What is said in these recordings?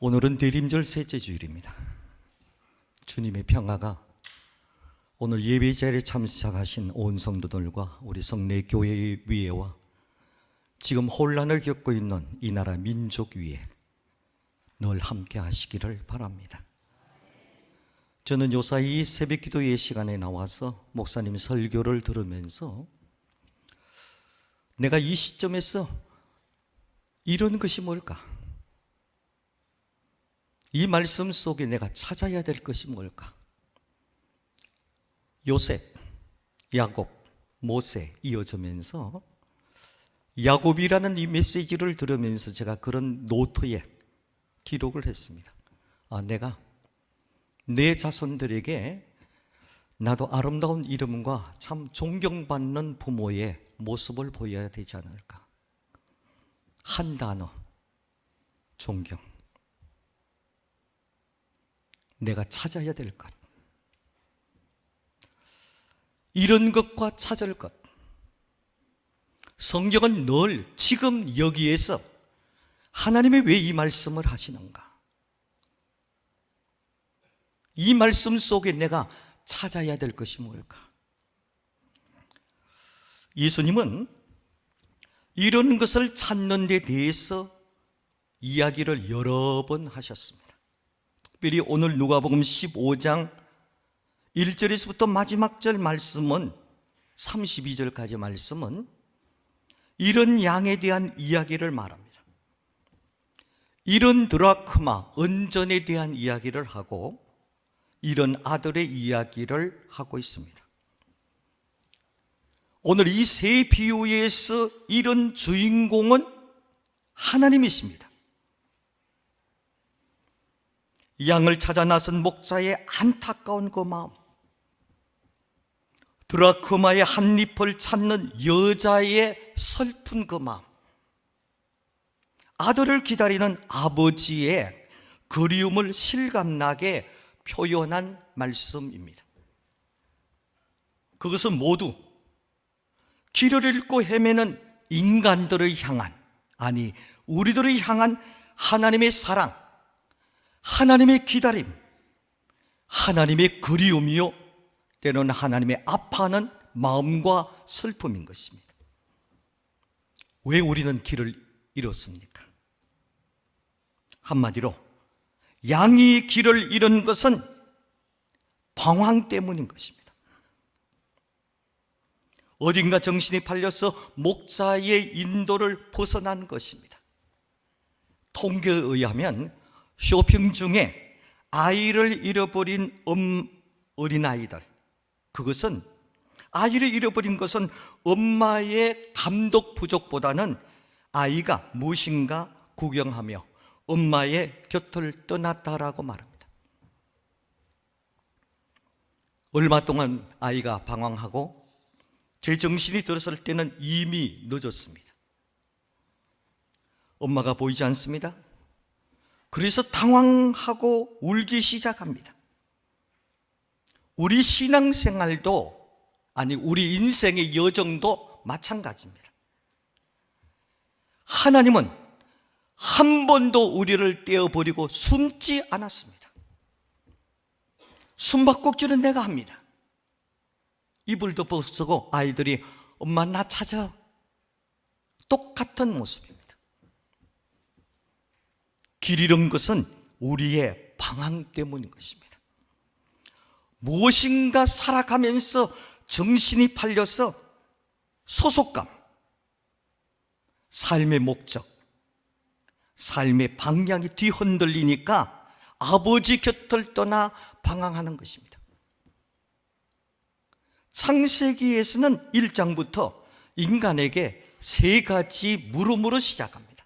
오늘은 대림절 셋째 주일입니다. 주님의 평화가 오늘 예배 자리에 참석하신 온 성도들과 우리 성내 교회 위에와 지금 혼란을 겪고 있는 이 나라 민족 위에 늘 함께 하시기를 바랍니다. 저는 요사이 새벽기도의 시간에 나와서 목사님 설교를 들으면서 내가 이 시점에서 이런 것이 뭘까? 이 말씀 속에 내가 찾아야 될 것이 뭘까? 요셉, 야곱, 모세 이어지면서 야곱이라는 이 메시지를 들으면서 제가 그런 노트에 기록을 했습니다. 내가 내 자손들에게 나도 아름다운 이름과 참 존경받는 부모의 모습을 보여야 되지 않을까? 한 단어, 존경. 내가 찾아야 될 것, 이런 것과 찾을 것. 성경은 늘 지금 여기에서 하나님이 왜 이 말씀을 하시는가? 이 말씀 속에 내가 찾아야 될 것이 뭘까? 예수님은 이런 것을 찾는 데 대해서 이야기를 여러 번 하셨습니다. 특별히 오늘 누가복음 15장 1절에서부터 마지막 절 말씀은 32절까지 말씀은 이런 양에 대한 이야기를 말합니다. 이런 드라크마, 은전에 대한 이야기를 하고 이런 아들의 이야기를 하고 있습니다. 오늘 이 세 비유에서 이런 주인공은 하나님이십니다. 양을 찾아 나선 목자의 안타까운 그 마음, 드라크마의 한 잎을 찾는 여자의 슬픈 그 마음, 아들을 기다리는 아버지의 그리움을 실감나게 표현한 말씀입니다. 그것은 모두 길을 잃고 헤매는 인간들을 향한, 아니 우리들을 향한 하나님의 사랑, 하나님의 기다림, 하나님의 그리움이요, 때로는 하나님의 아파하는 마음과 슬픔인 것입니다. 왜 우리는 길을 잃었습니까? 한마디로 양이 길을 잃은 것은 방황 때문인 것입니다. 어딘가 정신이 팔려서 목자의 인도를 벗어난 것입니다. 통계에 의하면 쇼핑 중에 아이를 잃어버린 어린아이들, 그것은 아이를 잃어버린 것은 엄마의 감독 부족보다는 아이가 무엇인가 구경하며 엄마의 곁을 떠났다라고 말합니다. 얼마 동안 아이가 방황하고 제정신이 들었을 때는 이미 늦었습니다. 엄마가 보이지 않습니다. 그래서 당황하고 울기 시작합니다. 우리 신앙생활도, 아니 우리 인생의 여정도 마찬가지입니다. 하나님은 한 번도 우리를 떼어버리고 숨지 않았습니다. 숨바꼭질은 내가 합니다. 이불도 벗고 아이들이 엄마 나 찾아, 똑같은 모습입니다. 길 잃은 것은 우리의 방황 때문인 것입니다. 무엇인가 살아가면서 정신이 팔려서 소속감, 삶의 목적, 삶의 방향이 뒤흔들리니까 아버지 곁을 떠나 방황하는 것입니다. 창세기에서는 1장부터 인간에게 세 가지 물음으로 시작합니다.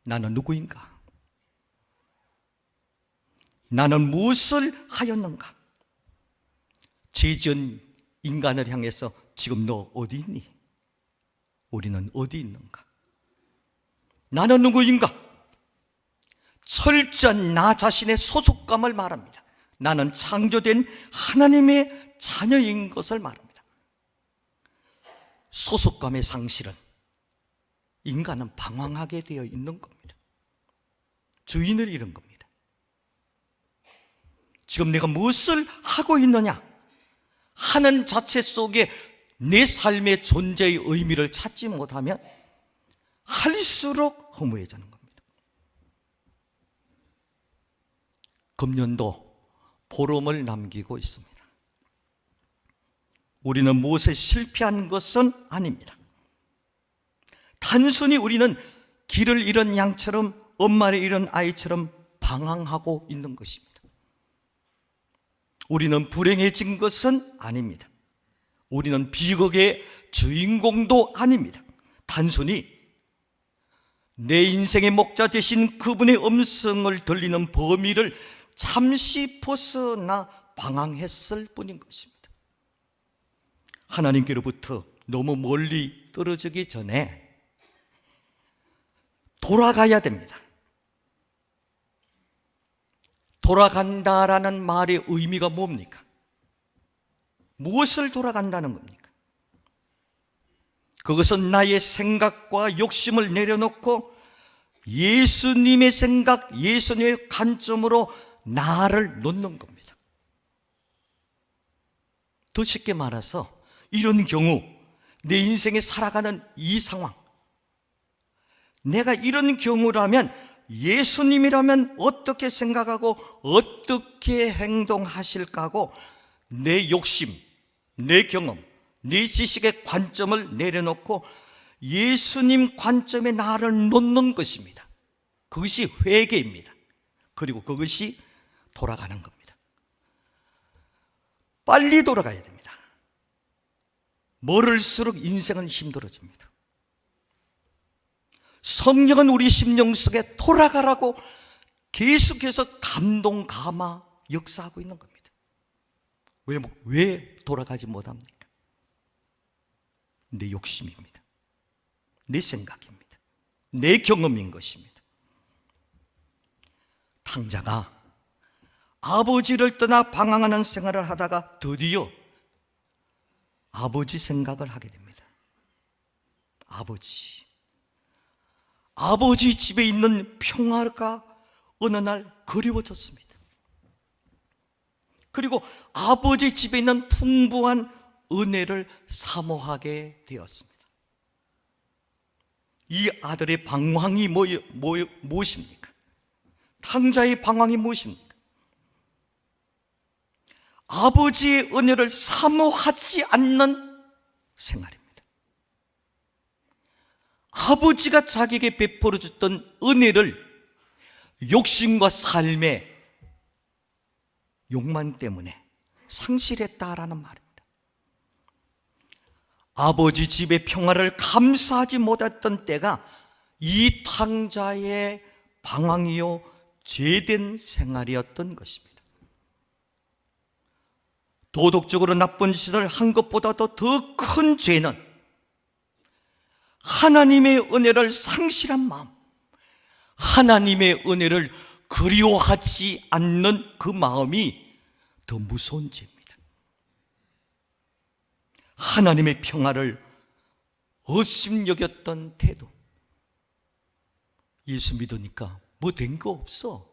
나는 누구인가? 나는 무엇을 하였는가? 죄지은 인간을 향해서 지금 너 어디 있니? 우리는 어디 있는가? 나는 누구인가? 철저한 나 자신의 소속감을 말합니다. 나는 창조된 하나님의 자녀인 것을 말합니다. 소속감의 상실은 인간은 방황하게 되어 있는 겁니다. 주인을 잃은 겁니다. 지금 내가 무엇을 하고 있느냐 하는 자체 속에 내 삶의 존재의 의미를 찾지 못하면 할수록 허무해지는 겁니다. 금년도 보름을 남기고 있습니다. 우리는 무엇에 실패한 것은 아닙니다. 단순히 우리는 길을 잃은 양처럼, 엄마를 잃은 아이처럼 방황하고 있는 것입니다. 우리는 불행해진 것은 아닙니다. 우리는 비극의 주인공도 아닙니다. 단순히 내 인생의 목자 되신 그분의 음성을 들리는 범위를 잠시 벗어나 방황했을 뿐인 것입니다. 하나님께로부터 너무 멀리 떨어지기 전에 돌아가야 됩니다. 돌아간다라는 말의 의미가 뭡니까? 무엇을 돌아간다는 겁니까? 그것은 나의 생각과 욕심을 내려놓고 예수님의 생각, 예수님의 관점으로 나를 놓는 겁니다. 더 쉽게 말해서 이런 경우 내 인생에 살아가는 이 상황, 내가 이런 경우라면 예수님이라면 어떻게 생각하고 어떻게 행동하실까 하고 내 욕심, 내 경험, 내 지식의 관점을 내려놓고 예수님 관점에 나를 놓는 것입니다. 그것이 회개입니다. 그리고 그것이 돌아가는 겁니다. 빨리 돌아가야 됩니다. 멀을수록 인생은 힘들어집니다. 성령은 우리 심령 속에 돌아가라고 계속해서 감동, 감화, 역사하고 있는 겁니다. 왜 돌아가지 못합니까? 내 욕심입니다. 내 생각입니다. 내 경험인 것입니다. 탕자가 아버지를 떠나 방황하는 생활을 하다가 드디어 아버지 생각을 하게 됩니다. 아버지 집에 있는 평화가 어느 날 그리워졌습니다. 그리고 아버지 집에 있는 풍부한 은혜를 사모하게 되었습니다. 이 아들의 방황이 무엇입니까? 탕자의 방황이 무엇입니까? 아버지의 은혜를 사모하지 않는 생활입니다. 아버지가 자기에게 베풀어 줬던 은혜를 욕심과 삶의 욕망 때문에 상실했다라는 말입니다. 아버지 집의 평화를 감사하지 못했던 때가 이 탕자의 방황이요 죄된 생활이었던 것입니다. 도덕적으로 나쁜 짓을 한 것보다도 더 큰 죄는 하나님의 은혜를 상실한 마음, 하나님의 은혜를 그리워하지 않는 그 마음이 더 무서운 죄입니다. 하나님의 평화를 업신여겼던 태도. 예수 믿으니까 뭐 된 거 없어.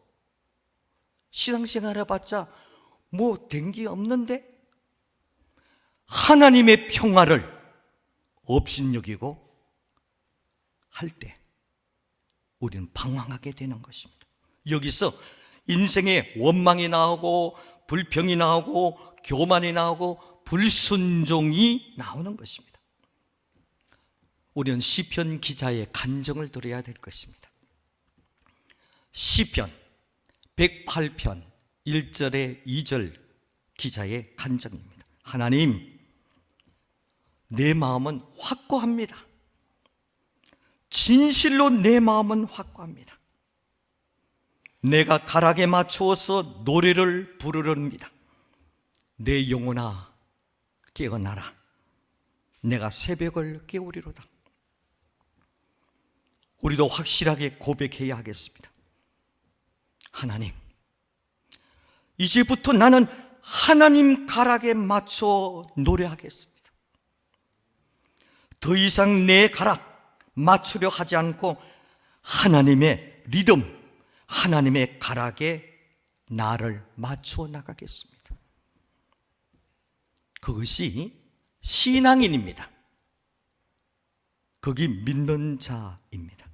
신앙생활 해봤자 뭐 된 게 없는데 하나님의 평화를 업신여기고 할 때 우리는 방황하게 되는 것입니다. 여기서 인생에 원망이 나오고 불평이 나오고 교만이 나오고 불순종이 나오는 것입니다. 우리는 시편 기자의 간증을 들어야 될 것입니다. 시편 108편 1절에 2절 기자의 간증입니다. 하나님, 내 마음은 확고합니다. 진실로 내 마음은 확고합니다. 내가 가락에 맞추어서 노래를 부르렵니다. 내 영혼아 깨어나라. 내가 새벽을 깨우리로다. 우리도 확실하게 고백해야 하겠습니다. 하나님, 이제부터 나는 하나님 가락에 맞춰 노래하겠습니다. 더 이상 내 가락 맞추려 하지 않고 하나님의 리듬, 하나님의 가락에 나를 맞추어 나가겠습니다. 그것이 신앙인입니다. 거기 믿는 자입니다.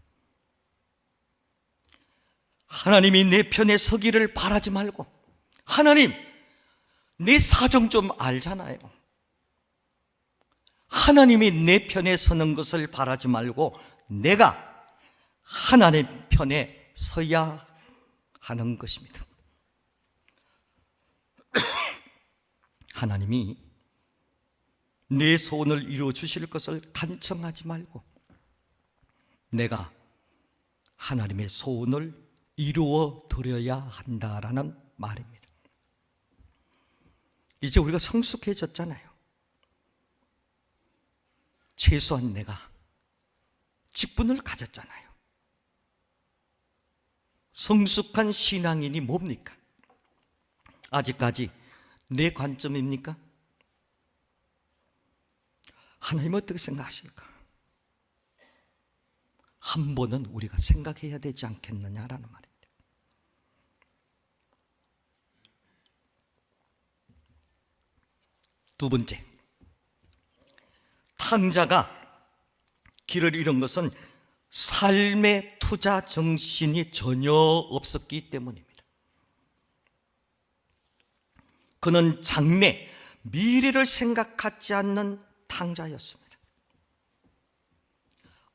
하나님이 내 편에 서기를 바라지 말고, 하나님 내 사정 좀 알잖아요. 하나님이 내 편에 서는 것을 바라지 말고 내가 하나님 편에 서야 하는 것입니다. 하나님이 내 소원을 이루어 주실 것을 간청하지 말고 내가 하나님의 소원을 이루어 드려야 한다라는 말입니다. 이제 우리가 성숙해졌잖아요. 최소한 내가 직분을 가졌잖아요. 성숙한 신앙인이 뭡니까? 아직까지 내 관점입니까? 하나님 어떻게 생각하실까? 한 번은 우리가 생각해야 되지 않겠느냐라는 말입니다. 두 번째, 탕자가 길을 잃은 것은 삶의 투자 정신이 전혀 없었기 때문입니다. 그는 장래, 미래를 생각하지 않는 탕자였습니다.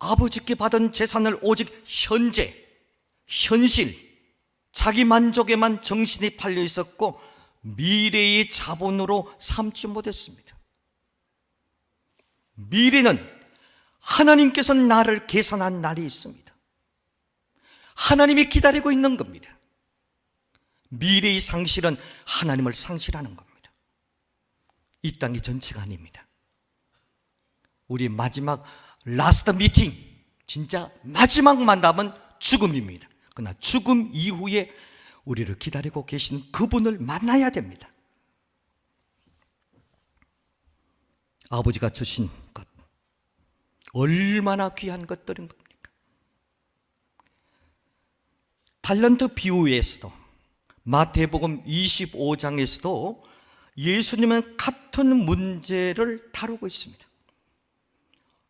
아버지께 받은 재산을 오직 현재, 현실, 자기 만족에만 정신이 팔려 있었고 미래의 자본으로 삼지 못했습니다. 미래는 하나님께서 나를 계산한 날이 있습니다. 하나님이 기다리고 있는 겁니다. 미래의 상실은 하나님을 상실하는 겁니다. 이 땅의 전체가 아닙니다. 우리 마지막 라스트 미팅, 진짜 마지막 만남은 죽음입니다. 그러나 죽음 이후에 우리를 기다리고 계신 그분을 만나야 됩니다. 아버지가 주신 것, 얼마나 귀한 것들인 겁니까? 달란트 비유에서도, 마태복음 25장에서도 예수님은 같은 문제를 다루고 있습니다.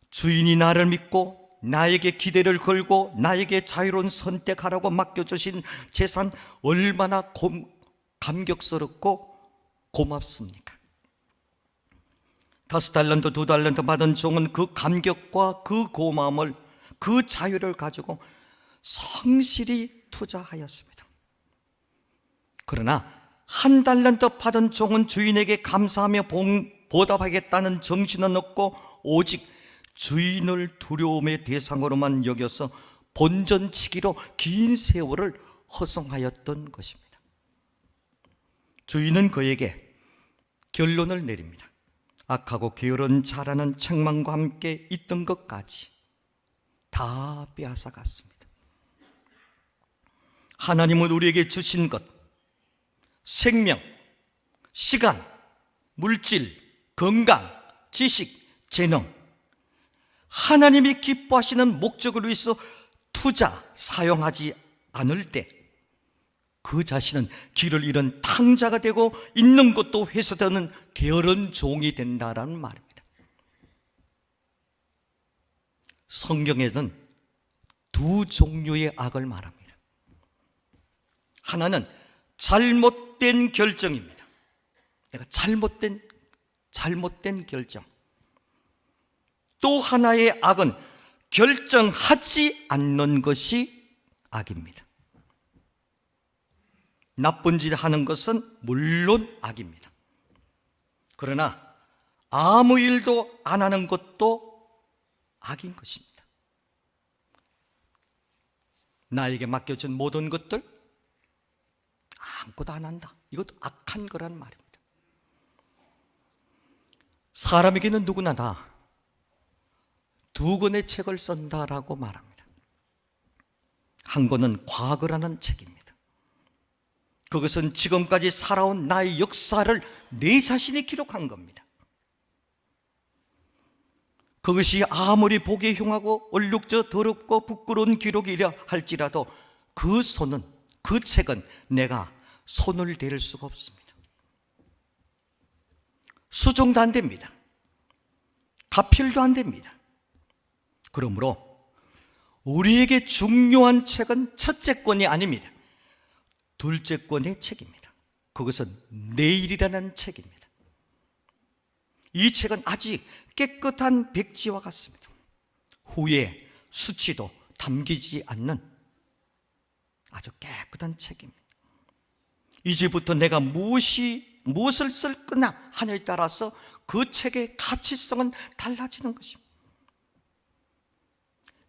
주인이 나를 믿고 나에게 기대를 걸고 나에게 자유로운 선택하라고 맡겨주신 재산 얼마나 감격스럽고 고맙습니까? 5달란트, 2달란트 받은 종은 그 감격과 그 고마움을, 그 자유를 가지고 성실히 투자하였습니다. 그러나 1달란트 받은 종은 주인에게 감사하며 보답하겠다는 정신은 없고 오직 주인을 두려움의 대상으로만 여겨서 본전치기로 긴 세월을 허송하였던 것입니다. 주인은 그에게 결론을 내립니다. 악하고 게으른 자라는 책망과 함께 있던 것까지 다 빼앗아갔습니다. 하나님은 우리에게 주신 것, 생명, 시간, 물질, 건강, 지식, 재능, 하나님이 기뻐하시는 목적을 위해서 사용하지 않을 때 그 자신은 길을 잃은 탕자가 되고 있는 것도 회수되는 게으른 종이 된다라는 말입니다. 성경에는 두 종류의 악을 말합니다. 하나는 잘못된 결정입니다. 내가 잘못된 결정. 또 하나의 악은 결정하지 않는 것이 악입니다. 나쁜 짓 하는 것은 물론 악입니다. 그러나 아무 일도 안 하는 것도 악인 것입니다. 나에게 맡겨진 모든 것들 아무것도 안 한다. 이것도 악한 거란 말입니다. 사람에게는 누구나 다 두 권의 책을 쓴다라고 말합니다. 한 권은 과거라는 책입니다. 그것은 지금까지 살아온 나의 역사를 내 자신이 기록한 겁니다. 그것이 아무리 보기에 흉하고 얼룩져 더럽고 부끄러운 기록이라 할지라도 그 손은 그 책은 내가 손을 댈 수가 없습니다. 수정도 안 됩니다. 가필도 안 됩니다. 그러므로 우리에게 중요한 책은 첫째 권이 아닙니다. 둘째 권의 책입니다. 그것은 내일이라는 책입니다. 이 책은 아직 깨끗한 백지와 같습니다. 후에 수치도 담기지 않는 아주 깨끗한 책입니다. 이제부터 내가 무엇을 쓸 거냐 하냐에 따라서 그 책의 가치성은 달라지는 것입니다.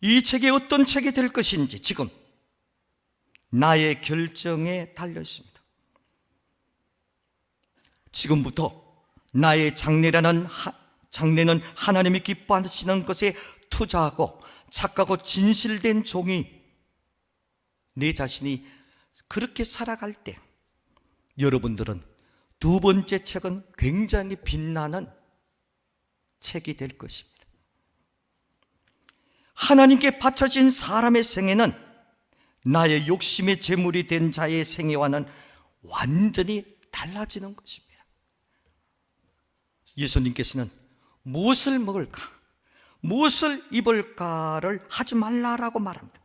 이 책이 어떤 책이 될 것인지 지금 나의 결정에 달려 있습니다. 지금부터 나의 장래는 하나님이 기뻐하시는 것에 투자하고 착하고 진실된 종이 내 자신이 그렇게 살아갈 때 여러분들은 두 번째 책은 굉장히 빛나는 책이 될 것입니다. 하나님께 바쳐진 사람의 생애는 나의 욕심의 제물이 된 자의 생애와는 완전히 달라지는 것입니다. 예수님께서는 무엇을 먹을까, 무엇을 입을까를 하지 말라라고 말합니다.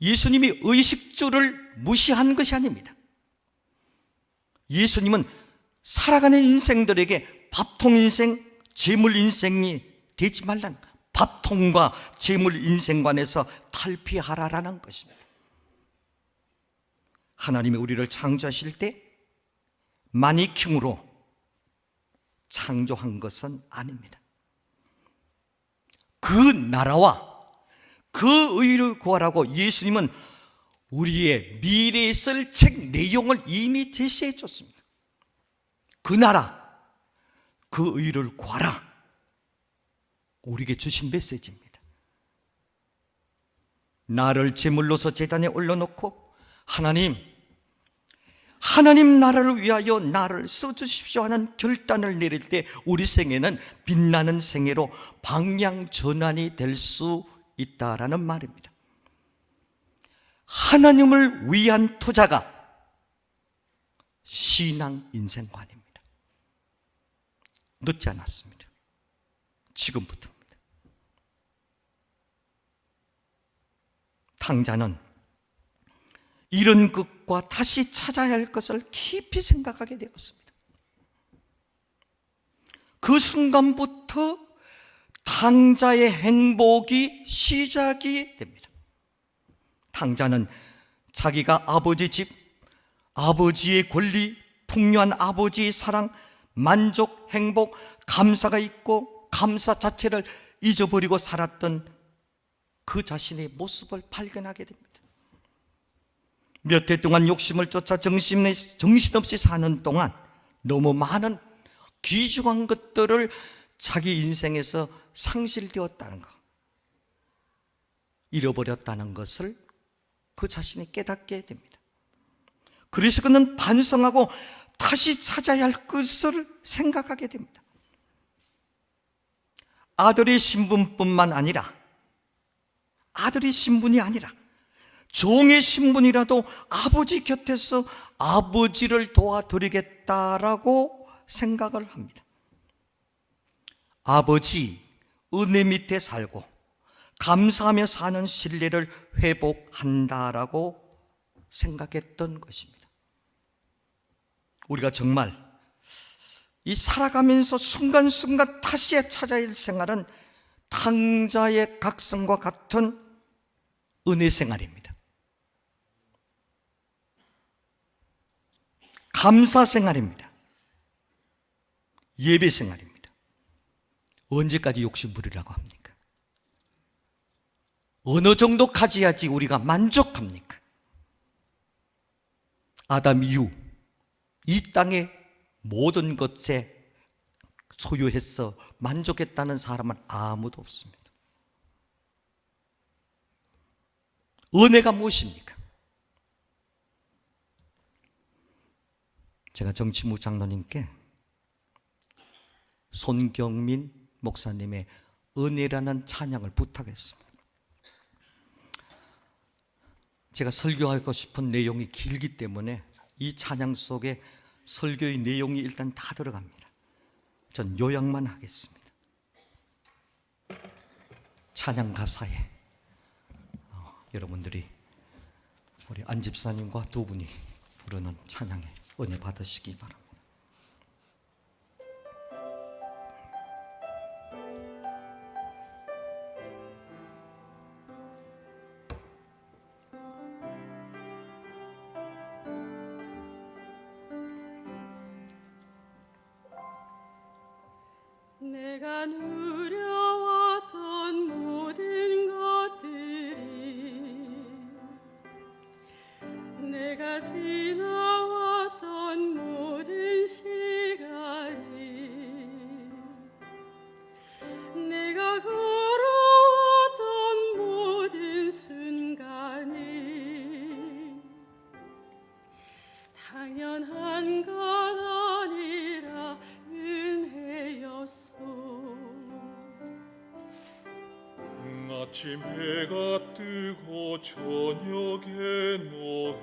예수님이 의식주를 무시한 것이 아닙니다. 예수님은 살아가는 인생들에게 밥통 인생, 재물 인생이 되지 말라는 거예요. 밥통과 재물 인생관에서 탈피하라라는 것입니다. 하나님이 우리를 창조하실 때 마니킹으로 창조한 것은 아닙니다. 그 나라와 그 의를 구하라고 예수님은 우리의 미래에 쓸 책 내용을 이미 제시해 줬습니다. 그 나라, 그 의를 구하라. 우리에게 주신 메시지입니다. 나를 제물로서 제단에 올려놓고 하나님 나라를 위하여 나를 써주십시오 하는 결단을 내릴 때 우리 생애는 빛나는 생애로 방향 전환이 될 수 있다라는 말입니다. 하나님을 위한 투자가 신앙 인생관입니다. 늦지 않았습니다. 지금부터입니다. 탕자는 잃은 것과 다시 찾아야 할 것을 깊이 생각하게 되었습니다. 그 순간부터 탕자의 행복이 시작이 됩니다. 탕자는 자기가 아버지 집, 아버지의 권리, 풍요한 아버지의 사랑, 만족, 행복, 감사가 있고 감사 자체를 잊어버리고 살았던 그 자신의 모습을 발견하게 됩니다. 몇 해 동안 욕심을 쫓아 정신없이 사는 동안 너무 많은 귀중한 것들을 자기 인생에서 상실되었다는 것, 잃어버렸다는 것을 그 자신이 깨닫게 됩니다. 그래서 그는 반성하고 다시 찾아야 할 것을 생각하게 됩니다. 아들의 신분뿐만 아니라, 아들의 신분이 아니라 종의 신분이라도 아버지 곁에서 아버지를 도와드리겠다라고 생각을 합니다. 아버지 은혜 밑에 살고 감사하며 사는 신뢰를 회복한다라고 생각했던 것입니다. 우리가 정말 이 살아가면서 순간순간 다시 찾아야 할 생활은 탕자의 각성과 같은 은혜 생활입니다. 감사 생활입니다. 예배 생활입니다. 언제까지 욕심 부리라고 합니까? 어느 정도 가져야지 우리가 만족합니까? 아담 이후 이 땅의 모든 것에 소유해서 만족했다는 사람은 아무도 없습니다. 은혜가 무엇입니까? 제가 정치무 장로님께 손경민 목사님의 은혜라는 찬양을 부탁했습니다. 제가 설교하고 싶은 내용이 길기 때문에 이 찬양 속에 설교의 내용이 일단 다 들어갑니다. 전 요약만 하겠습니다. 찬양 가사에 여러분들이 우리 안 집사님과 두 분이 부르는 찬양에 은혜 받으시기 바랍니다. 내가 누려왔던 모든 것들이, 내가 지나왔던 모든 시간이, 내가 걸어왔던 모든 순간이 당연한 것 아니라 은혜였소. 아침 해가 뜨고 저녁에 노을,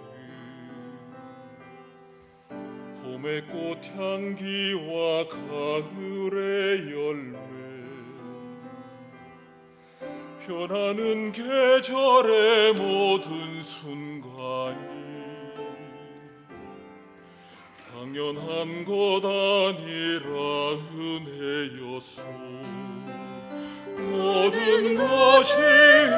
봄의 꽃향기와 가을의 열매, 변하는 계절의 모든 순간이 당연한 것 아니라 은혜였소. 모든 것이 은혜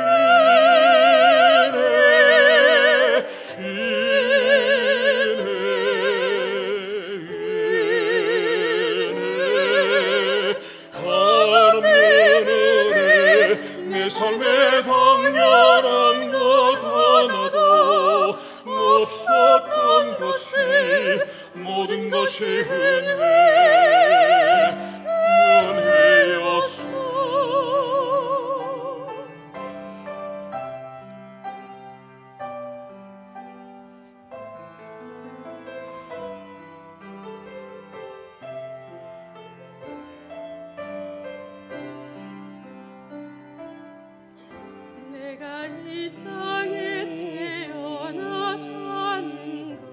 하나님의 은혜. 내 삶에 당연한 것 하나도 없었던 것이 모든 것이 은혜였소. 내가 이 땅에 태어나 사는 것,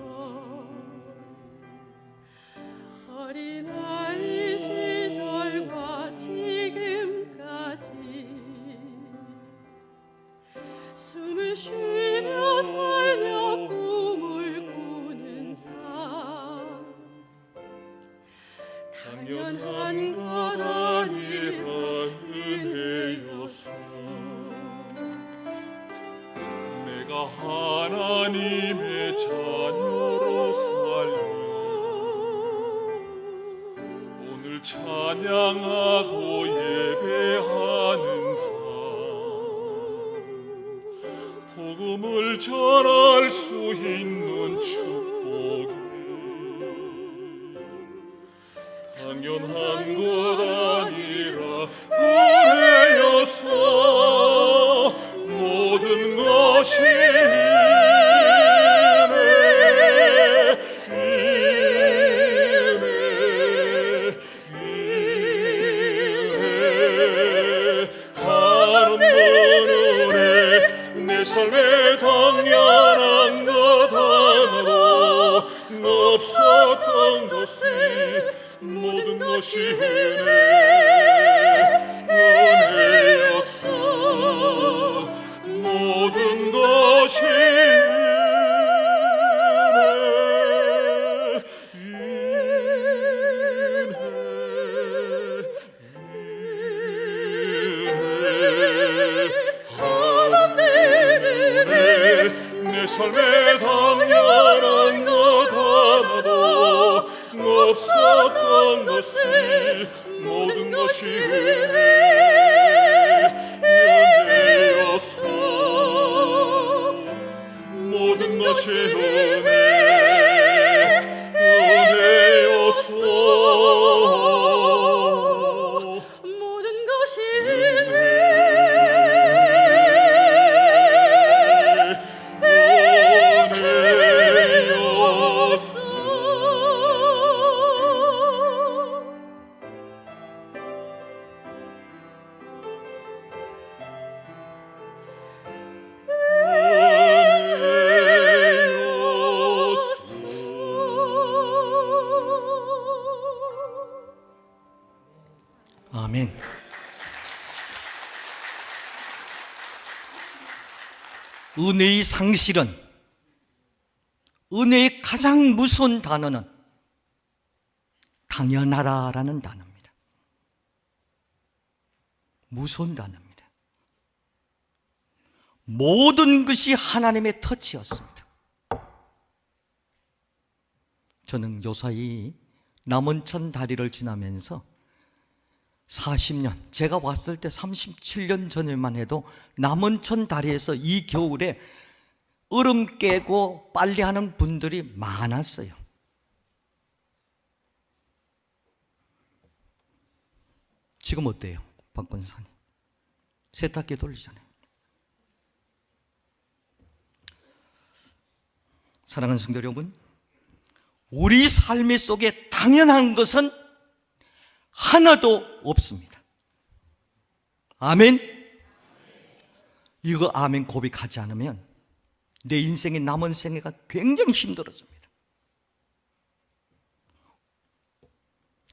어린아이 시절과 지금까지 숨을 쉬며 살며 꿈을 꾸는 삶, 당연한 것 아니라 은혜였소. 내가 하나님의 자녀로 살며 오늘 찬양하고 예배하는 삶, 복음을 전할 수 있는 축복이 당연한 것 아니라 은혜였어. 모든 것이 내 삶에 당연한 것 하나도 없었던 것이 모든 것이 은혜였어. 모든 것이 내 삶에 당연한 것 하나도 없었던 것이 모든 것이 은혜였어. 모든 것이 은혜였어. 모든 것이 은혜의 상실은, 은혜의 가장 무서운 단어는 당연하라라는 단어입니다. 무서운 단어입니다. 모든 것이 하나님의 터치였습니다. 저는 요사이 남원천 다리를 지나면서 40년, 제가 왔을 때 37년 전에만 해도 남원천 다리에서 이 겨울에 얼음 깨고 빨래하는 분들이 많았어요. 지금 어때요, 박 권사님? 세탁기 돌리잖아요. 사랑하는 성도 여러분, 우리 삶의 속에 당연한 것은 하나도 없습니다. 아멘? 이거 아멘 고백하지 않으면 내 인생의 남은 생애가 굉장히 힘들어집니다.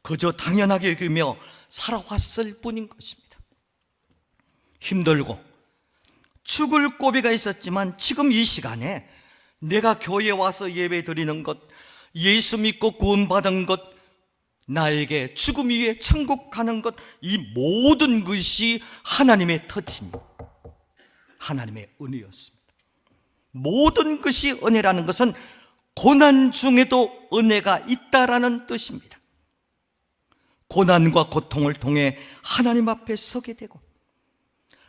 그저 당연하게 여기며 살아왔을 뿐인 것입니다. 힘들고 죽을 고비가 있었지만 지금 이 시간에 내가 교회에 와서 예배 드리는 것, 예수 믿고 구원받은 것, 나에게 죽음 위에 천국 가는 것, 이 모든 것이 하나님의 터치입니다. 하나님의 은혜였습니다. 모든 것이 은혜라는 것은 고난 중에도 은혜가 있다라는 뜻입니다. 고난과 고통을 통해 하나님 앞에 서게 되고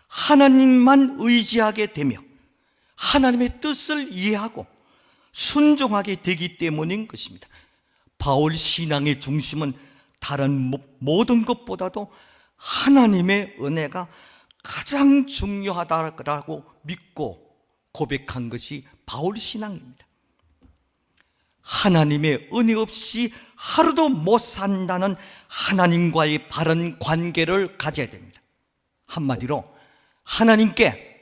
하나님만 의지하게 되며 하나님의 뜻을 이해하고 순종하게 되기 때문인 것입니다. 바울 신앙의 중심은 다른 모든 것보다도 하나님의 은혜가 가장 중요하다고 믿고 고백한 것이 바울 신앙입니다. 하나님의 은혜 없이 하루도 못 산다는 하나님과의 바른 관계를 가져야 됩니다. 한마디로 하나님께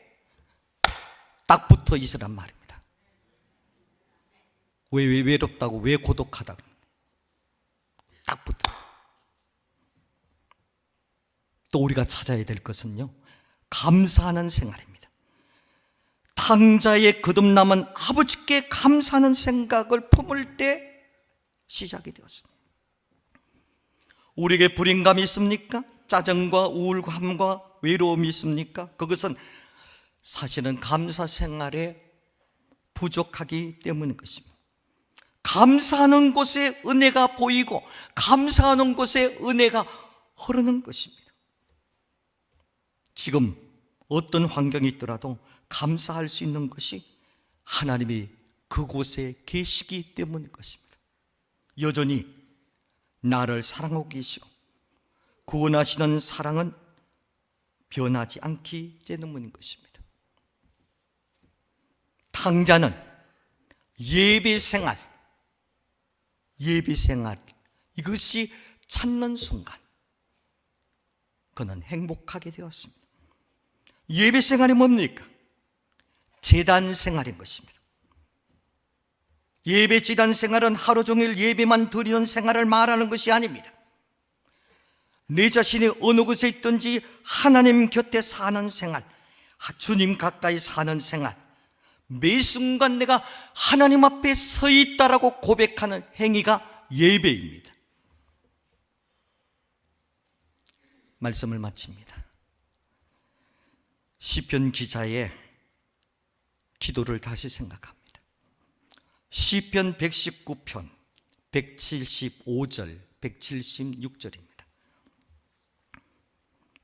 딱 붙어 있으란 말입니다. 왜 외롭다고, 왜 고독하다고, 딱 붙어. 또 우리가 찾아야 될 것은요, 감사하는 생활입니다. 탕자의 거듭남은 아버지께 감사하는 생각을 품을 때 시작이 되었습니다. 우리에게 불인감이 있습니까? 짜증과 우울감과 외로움이 있습니까? 그것은 사실은 감사 생활에 부족하기 때문인 것입니다. 감사하는 곳에 은혜가 보이고 감사하는 곳에 은혜가 흐르는 것입니다. 지금 어떤 환경이 있더라도 감사할 수 있는 것이 하나님이 그곳에 계시기 때문인 것입니다. 여전히 나를 사랑하고 계시고 구원하시는 사랑은 변하지 않기 때문인 것입니다. 탕자는 예배 생활, 이것이 찾는 순간 그는 행복하게 되었습니다. 예배 생활이 뭡니까? 제단 생활인 것입니다. 예배 제단 생활은 하루 종일 예배만 드리는 생활을 말하는 것이 아닙니다. 내 자신이 어느 곳에 있든지 하나님 곁에 사는 생활, 주님 가까이 사는 생활, 매 순간 내가 하나님 앞에 서 있다라고 고백하는 행위가 예배입니다. 말씀을 마칩니다. 시편 기자의 기도를 다시 생각합니다. 시편 119편 175절 176절입니다.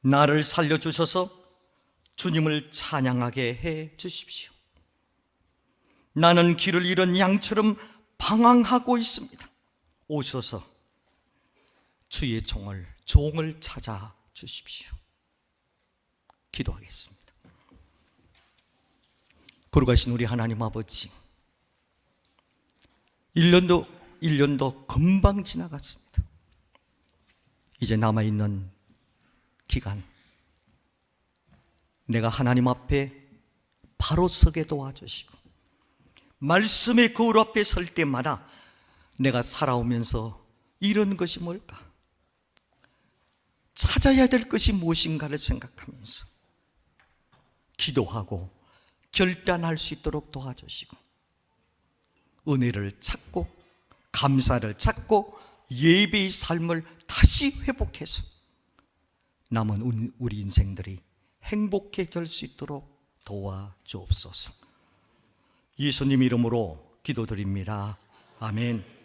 나를 살려주셔서 주님을 찬양하게 해 주십시오. 나는 길을 잃은 양처럼 방황하고 있습니다. 오셔서 주의 종을 찾아 주십시오. 기도하겠습니다. 거룩하신 우리 하나님 아버지, 1년도 금방 지나갔습니다. 이제 남아있는 기간, 내가 하나님 앞에 바로 서게 도와주시고 말씀의 거울 앞에 설 때마다 내가 살아오면서 이런 것이 뭘까? 찾아야 될 것이 무엇인가를 생각하면서 기도하고 결단할 수 있도록 도와주시고 은혜를 찾고 감사를 찾고 예배의 삶을 다시 회복해서 남은 우리 인생들이 행복해질 수 있도록 도와주옵소서. 예수님 이름으로 기도드립니다. 아멘.